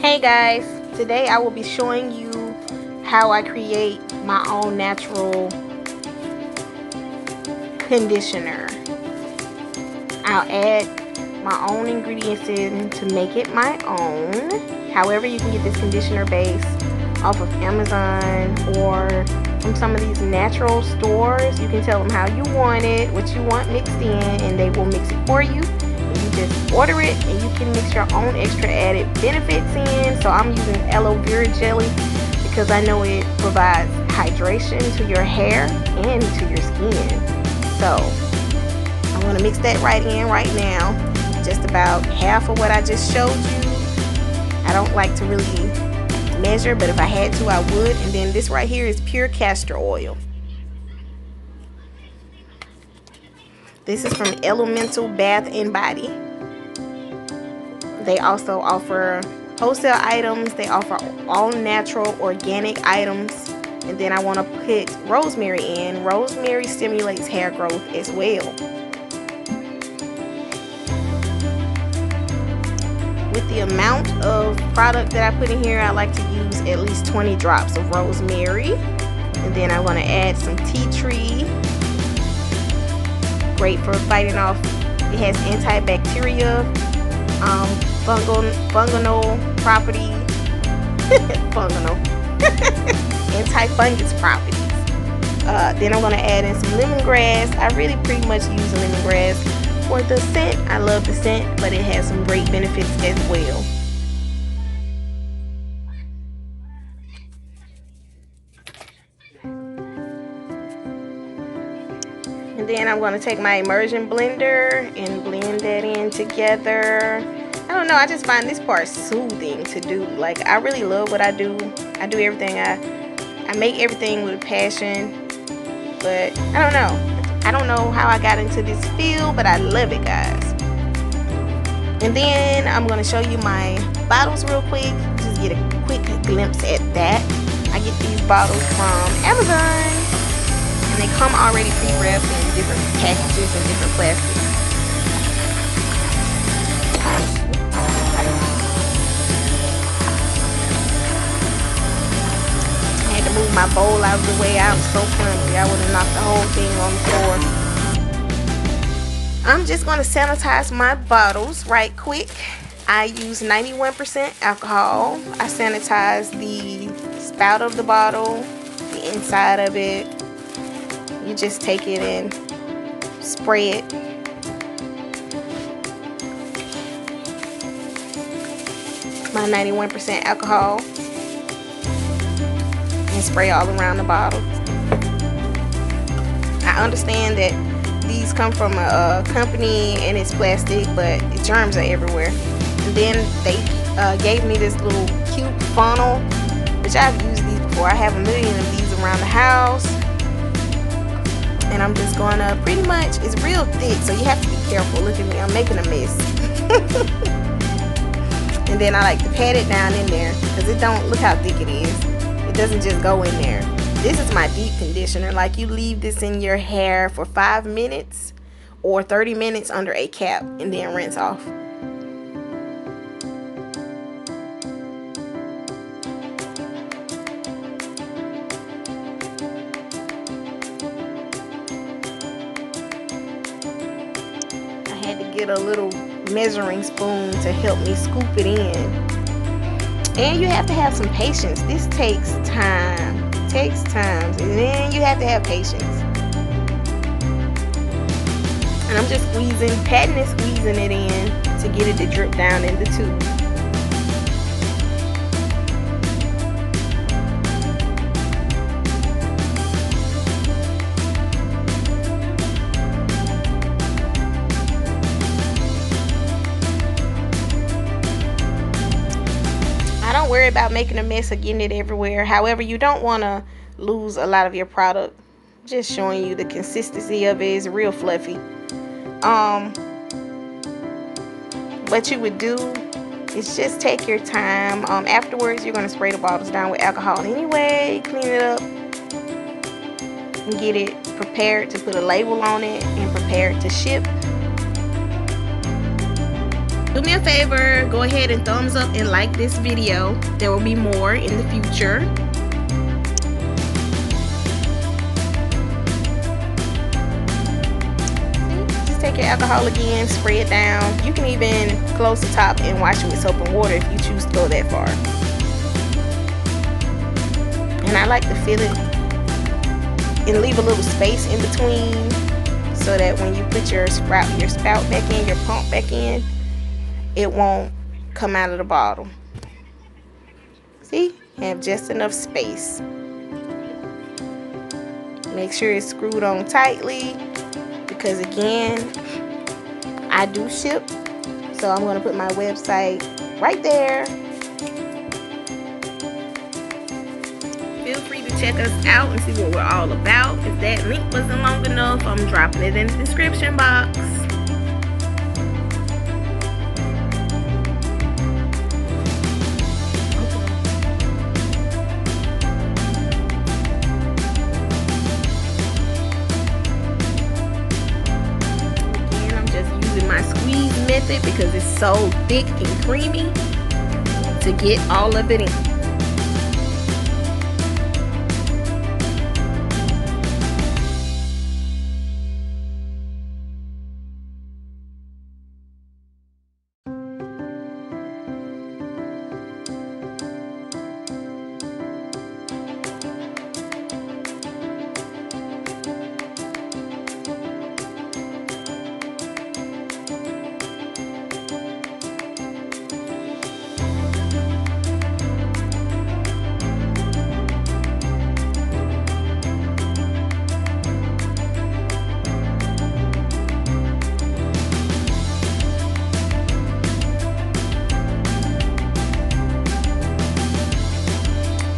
Hey guys, today I will be showing you how I create my own natural conditioner. I'll add my own ingredients in to make it my own. However, you can get this conditioner base off of Amazon or from some of these natural stores. You can tell them how you want it, what you want mixed in, and they will mix it for you. You just order it and you can mix your own extra added benefits in. So I'm using aloe vera jelly because I know it provides hydration to your hair and to your skin. So I'm going to mix that right in right now. Just about half of what I just showed you. I don't like to really measure, but if I had to I would. And then this right here is pure castor oil. This is from Elemental Bath and Body. They also offer wholesale items. They offer all natural organic items. And then I want to put rosemary in. Rosemary stimulates hair growth as well. With the amount of product that I put in here, I like to use at least 20 drops of rosemary. And then I want to add some tea tree. Great for fighting off. It has antibacterial, fungal properties, anti-fungus properties. Then I'm going to add in some lemongrass. I really pretty much use lemongrass for the scent. I love the scent, but it has some great benefits as well. And then I'm going to take my immersion blender and blend that in together. I don't know, I just find this part soothing to do. Like, I really love what I do. I do everything. I make everything with a passion. But I don't know. I don't know how I got into this field, but I love it, guys. And then I'm going to show you my bottles real quick. Just get a quick glimpse at that. I get these bottles from Amazon. And they come already pre-wrapped in different packages and different plastics. I had to move my bowl out of the way. I was so clumsy. I would have knocked the whole thing on the floor. I'm just going to sanitize my bottles right quick. I use 91% alcohol. I sanitize the spout of the bottle, the inside of it. You just take it and spray it. My 91% alcohol. And spray all around the bottle. I understand that these come from a company and it's plastic, but the germs are everywhere. And then they gave me this little cute funnel, which I've used these before. I have a million of these around the house. And I'm just going to pretty much, it's real thick, so you have to be careful. Look at me, I'm making a mess. And then I like to pat it down in there because it don't, look how thick it is. It doesn't just go in there. This is my deep conditioner. Like, you leave this in your hair for 5 minutes or 30 minutes under a cap and then rinse off. Get a little measuring spoon to help me scoop it in. And you have to have some patience. This takes time. It takes time. And then you have to have patience. And I'm just squeezing, patting and squeezing it in to get it to drip down in the tube. Don't worry about making a mess or getting it everywhere. However, you don't want to lose a lot of your product. Just showing you the consistency of it is real fluffy. What you would do is just take your time. Afterwards, you're going to spray the bottles down with alcohol anyway. Clean it up and get it prepared to put a label on it and prepared to ship. Do me a favor, go ahead and thumbs up and like this video. There will be more in the future. Just take your alcohol again, spray it down. You can even close the top and wash it with soap and water if you choose to go that far. And I like to fill it and leave a little space in between so that when you put your spout back in, your pump back in, it won't come out of the bottle. See? Have just enough space. Make sure it's screwed on tightly because again, I do ship, so I'm going to put my website right there. Feel free to check us out and see what we're all about. If that link wasn't long enough, I'm dropping it in the description box. Again, I'm just using my squeeze method because it's so thick and creamy to get all of it in.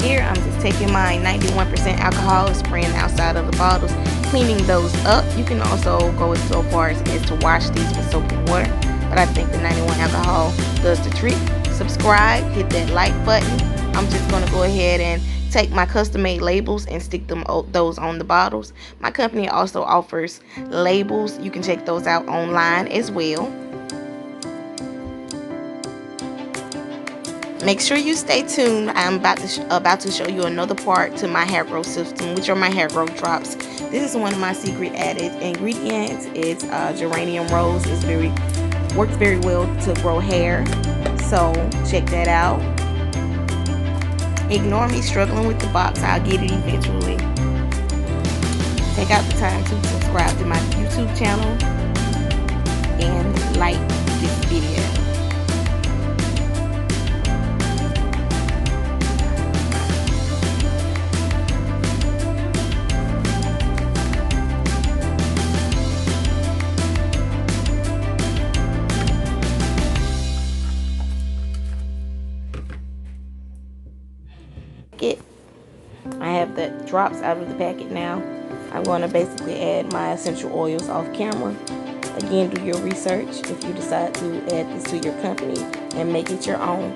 Here I'm just taking my 91% alcohol and spraying the outside of the bottles, cleaning those up. You can also go so far as to wash these with soap and water, but I think the 91 alcohol does the trick. Subscribe, hit that like button. I'm just going to go ahead and take my custom made labels and stick those on the bottles. My company also offers labels. You can check those out online as well. Make sure you stay tuned. I'm about to show you another part to my hair growth system, which are my hair growth drops. This is one of my secret added ingredients. It's geranium rose. Works very well to grow hair. So check that out. Ignore me struggling with the box. I'll get it eventually. Take out the time to subscribe to my YouTube channel and like this video. I have the drops out of the packet now. I'm going to basically add my essential oils off camera. Again, do your research if you decide to add this to your company and make it your own.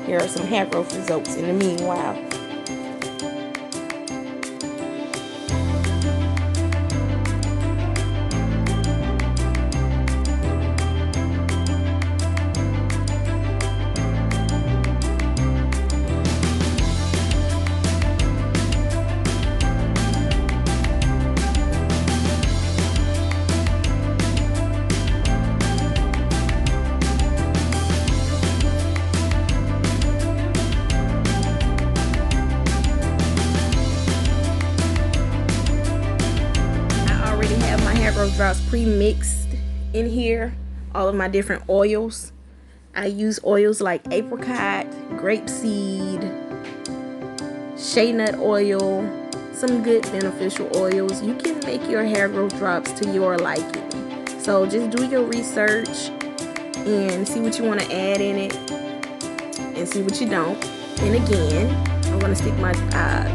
Here are some hair growth results in the meanwhile. Hair drops pre-mixed in here, all of my different oils. I use oils like apricot, grapeseed, shea nut oil, some good beneficial oils. You can make your hair growth drops to your liking. So just do your research and see what you want to add in it and see what you don't. And again, I'm going to stick my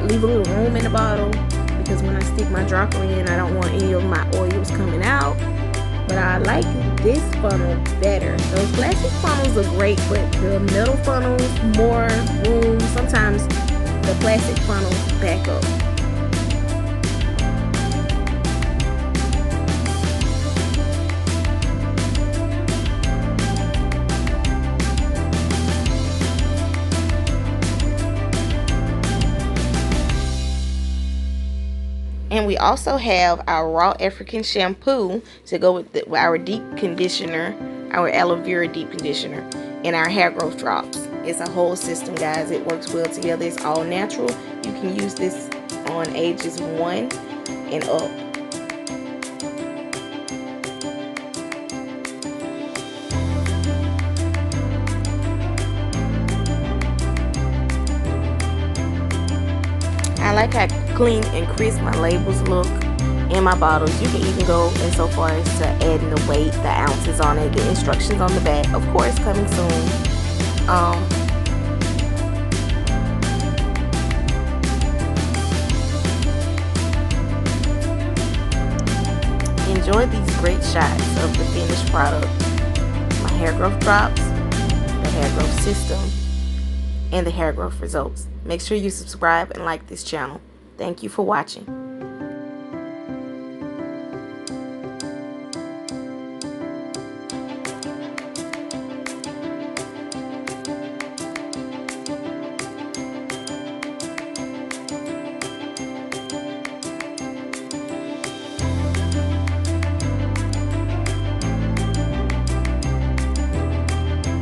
leave a little room in the bottle, because when I stick my dropper in, I don't want any of my oils coming out. But I like this funnel better. Those plastic funnels are great, but the metal funnels, more room. Sometimes the plastic funnels back up. And we also have our raw African shampoo to go with our deep conditioner, our aloe vera deep conditioner, and our hair growth drops. It's a whole system, guys. It works well together. It's all natural. You can use this on ages 1 and up. I like how clean and crisp my labels look in my bottles. You can even go in so far as to adding the weight, the ounces on it, the instructions on the back. Of course, coming soon. Enjoy these great shots of the finished product. My hair growth drops, the hair growth system, and the hair growth results. Make sure you subscribe and like this channel. Thank you for watching.